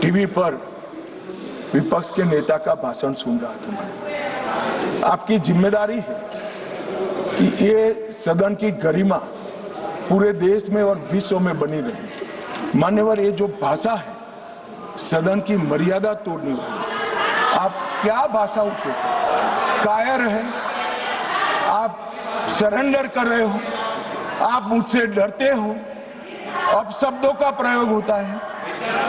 TV पर विपक्ष के नेता का भाषण सुन रहा था। आपकी जिम्मेदारी है कि ये सदन की गरिमा पूरे देश में और विश्व में बनी रहे। मान्यवर, ये जो भाषा है सदन की मर्यादा तोड़ने वाली, आप क्या भाषा उपयोग कायर है, आप सरेंडर कर रहे हो, आप मुझसे डरते हो, अपशब्दों का प्रयोग होता है,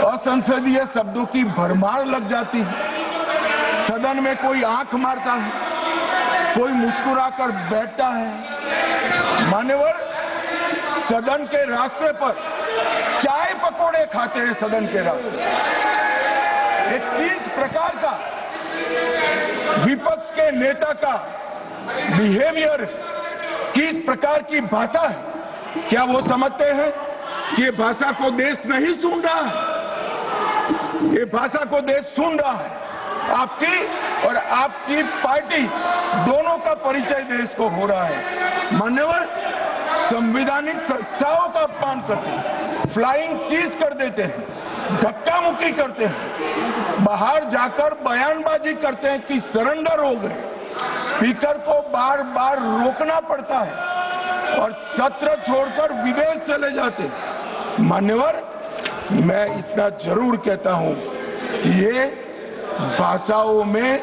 असंसदीय शब्दों की भरमार लग जाती है, सदन में कोई आंख मारता है, कोई मुस्कुराकर बैठता है। मान्यवर, सदन के रास्ते पर चाय पकोड़े खाते हैं। सदन के रास्ते ये किस प्रकार का विपक्ष के नेता का बिहेवियर, किस प्रकार की भाषा है? क्या वो समझते हैं कि ये भाषा को देश नहीं सुन रहा है? ये भाषा को देश सुन रहा है। आपकी और आपकी पार्टी दोनों का परिचय देश को हो रहा है। मान्यवर, संवैधानिक संस्थाओं का अपमान करते हैं, फ्लाइंग किस कर देते हैं, धक्का मुक्की करते हैं, बाहर जाकर बयानबाजी करते हैं कि सरेंडर हो गए। स्पीकर को बार बार रोकना पड़ता है और सत्र छोड़कर विदेश चले जाते हैं। मान्यवर, मैं इतना जरूर कहता हूं कि ये भाषाओं में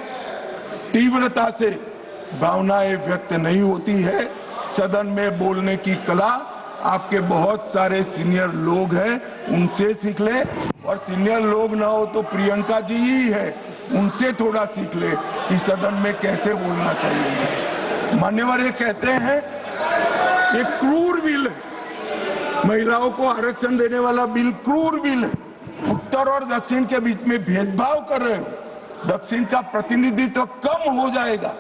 तीव्रता से भावनाएं व्यक्त नहीं होती है। सदन में बोलने की कला आपके बहुत सारे सीनियर लोग हैं, उनसे सीख ले, और सीनियर लोग ना हो तो प्रियंका जी ही है, उनसे थोड़ा सीख ले कि सदन में कैसे बोलना चाहिए। मान्यवर, ये कहते हैं ये क्रूर बिल है, महिलाओं को आरक्षण देने वाला बिल क्रूर बिल है, उत्तर और दक्षिण के बीच में भेदभाव कर रहे हो, दक्षिण का प्रतिनिधित्व कम हो जाएगा।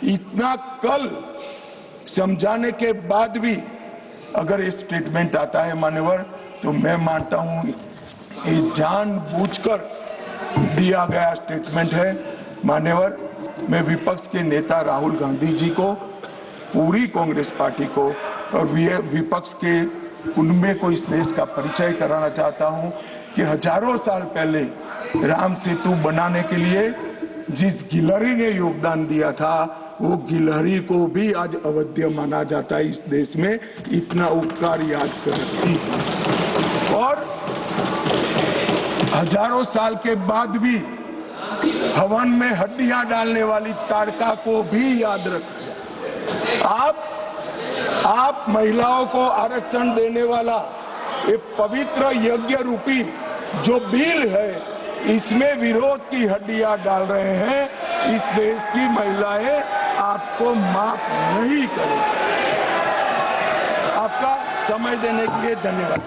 इतना कल समझाने के बाद भी अगर ये स्टेटमेंट आता है मान्यवर, तो मैं मानता हूं ये जानबूझकर दिया गया स्टेटमेंट है। मान्यवर, मैं विपक्ष के नेता राहुल गांधी जी को, पूरी कांग्रेस पार्टी को और विपक्ष के कुनबे को इस देश का परिचय कराना चाहता हूं कि हजारों साल पहले राम सेतु बनाने के लिए जिस गिलहरी ने योगदान दिया था, वो गिलहरी को भी आज अवध्य माना जाता है इस देश में। इतना उपकार याद करती और हजारों साल के बाद भी हवन में हड्डियां डालने वाली ताड़का को भी याद रखा जाए। आप महिलाओं को आरक्षण देने वाला ये पवित्र यज्ञ रूपी जो बिल है, इसमें विरोध की हड्डियां डाल रहे हैं। इस देश की महिलाएं आपको माफ नहीं करें। आपका समय देने के लिए धन्यवाद।